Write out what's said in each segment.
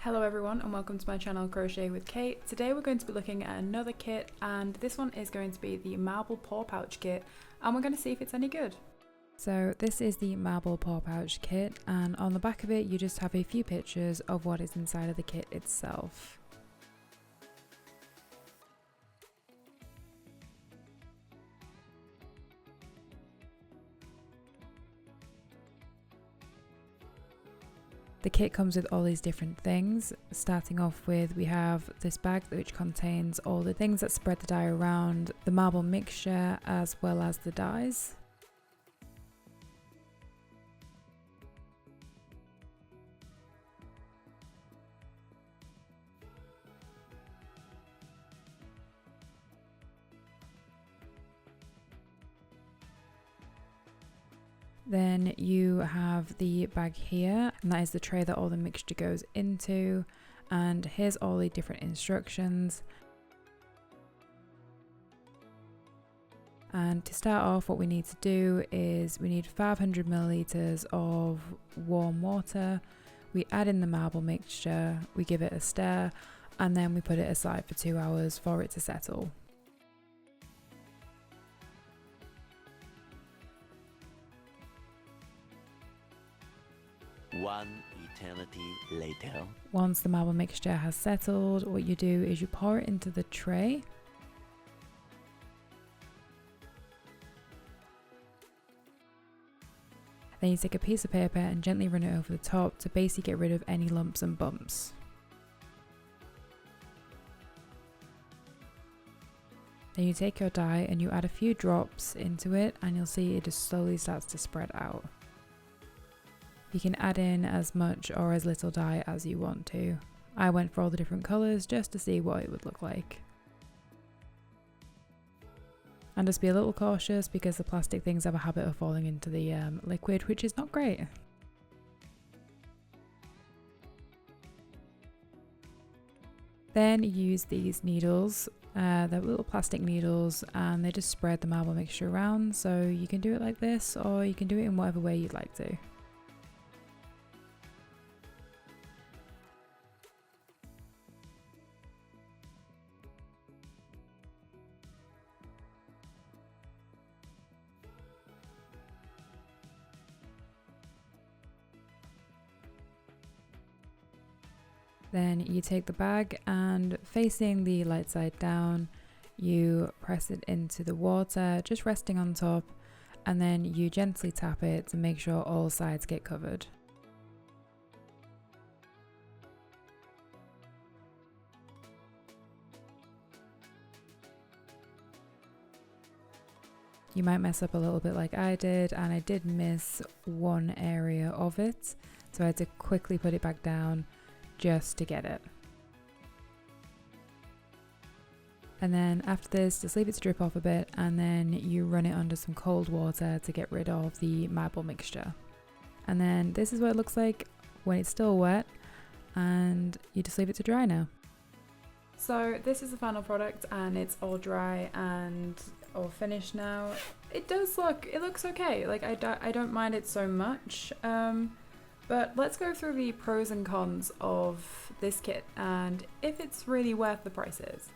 Hello everyone and welcome to my channel Crochet with Kate. Today we're going to be looking at another kit, and this one is going to be the Marble Paw Pouch kit, and we're going to see if it's any good. So this is the Marble Paw Pouch kit, and on the back of it you just have a few pictures of what is inside of the kit itself. The kit comes with all these different things. Starting off with, we have this bag which contains all the things that spread the dye around, the marble mixture as well as the dyes. Then you have the bag here, and that is the tray that all the mixture goes into, and here's all the different instructions. And to start off, what we need to do is we need 500 milliliters of warm water, we add in the marble mixture, we give it a stir, and then we put it aside for 2 hours for it to settle. One eternity later. Once the marble mixture has settled, what you do is you pour it into the tray. Then you take a piece of paper and gently run it over the top to basically get rid of any lumps and bumps. Then you take your dye and you add a few drops into it, and you'll see it just slowly starts to spread out. You can add in as much or as little dye as you want to. I went for all the different colours just to see what it would look like. And just be a little cautious because the plastic things have a habit of falling into the liquid, which is not great. Then you use these needles, they're little plastic needles, and they just spread the marble mixture around, so you can do it like this or you can do it in whatever way you'd like to. Then you take the bag and facing the light side down, you press it into the water, just resting on top, and then you gently tap it to make sure all sides get covered. You might mess up a little bit like I did, and I did miss one area of it, so I had to quickly put it back down just to get it. And then after this, just leave it to drip off a bit, and then you run it under some cold water to get rid of the marble mixture. And then this is what it looks like when it's still wet, and you just leave it to dry now. So this is the final product, and it's all dry and all finished now. It looks okay. Like I don't mind it so much. But let's go through the pros and cons of this kit and if it's really worth the prices.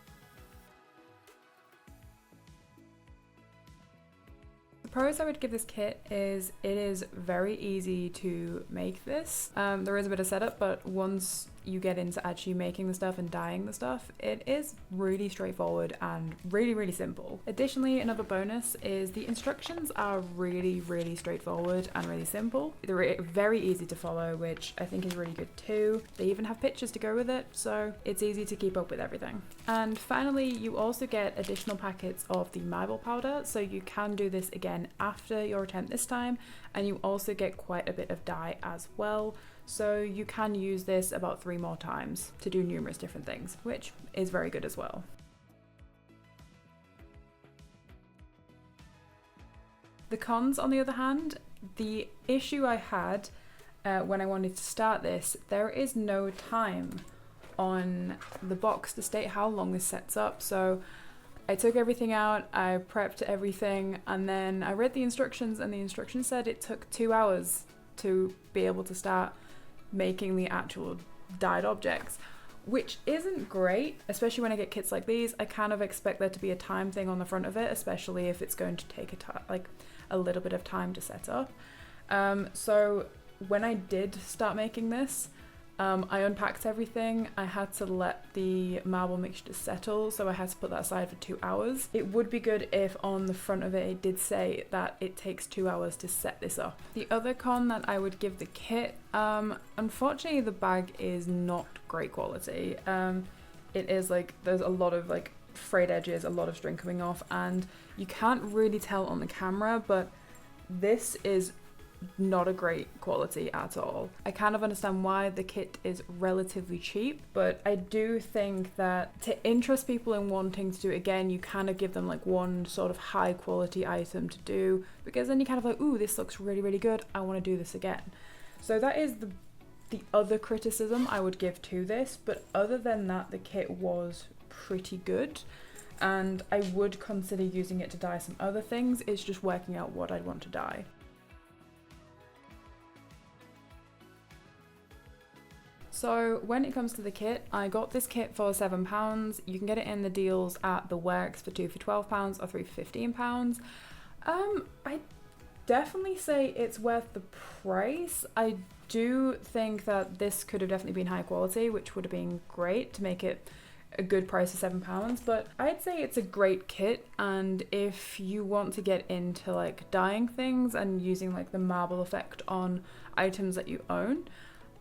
The pros I would give this kit is it is very easy to make this. There is a bit of setup, but once you get into actually making the stuff and dyeing the stuff, it is really straightforward and really simple. Additionally, another bonus is the instructions are really straightforward and really simple. They're very easy to follow, which I think is really good too. They even have pictures to go with it, so it's easy to keep up with everything. And finally, you also get additional packets of the marble powder, so you can do this again after your attempt this time, and you also get quite a bit of dye as well. So you can use this about 3 more times to do numerous different things, which is very good as well. The cons, on the other hand, the issue I had when I wanted to start this, there is no time on the box to state how long this sets up. So I took everything out, I prepped everything, and then I read the instructions, and the instructions said it took 2 hours to be able to start making the actual dyed objects, which isn't great, especially when I get kits like these. I kind of expect there to be a time thing on the front of it, especially if it's going to take a little bit of time to set up. So when I did start making this, I unpacked everything. I had to let the marble mixture settle, so I had to put that aside for 2 hours. It would be good if on the front of it did say that it takes 2 hours to set this up. The other con that I would give the kit, unfortunately the bag is not great quality. It is like, there's a lot of like frayed edges, a lot of string coming off, and you can't really tell on the camera, but this is not a great quality at all. I kind of understand why the kit is relatively cheap, but I do think that to interest people in wanting to do it again, you kind of give them like one sort of high quality item to do, because then you kind of like, ooh, this looks really, really good, I want to do this again. So that is the other criticism I would give to this, but other than that, the kit was pretty good, and I would consider using it to dye some other things. It's just working out what I'd want to dye. So when it comes to the kit, I got this kit for £7. You can get it in the deals at The Works for 2 for £12 or 3 for £15. I definitely say it's worth the price. I do think that this could have definitely been high quality, which would have been great to make it a good price of £7, but I'd say it's a great kit. And if you want to get into like dyeing things and using like the marble effect on items that you own,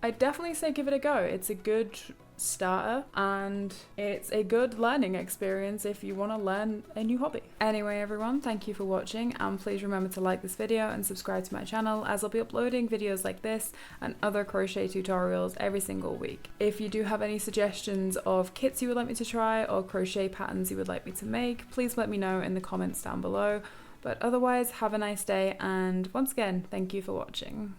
I'd definitely say give it a go. It's a good starter and it's a good learning experience if you want to learn a new hobby. Anyway everyone, thank you for watching, and please remember to like this video and subscribe to my channel, as I'll be uploading videos like this and other crochet tutorials every single week. If you do have any suggestions of kits you would like me to try or crochet patterns you would like me to make, please let me know in the comments down below. But otherwise, have a nice day, and once again, thank you for watching.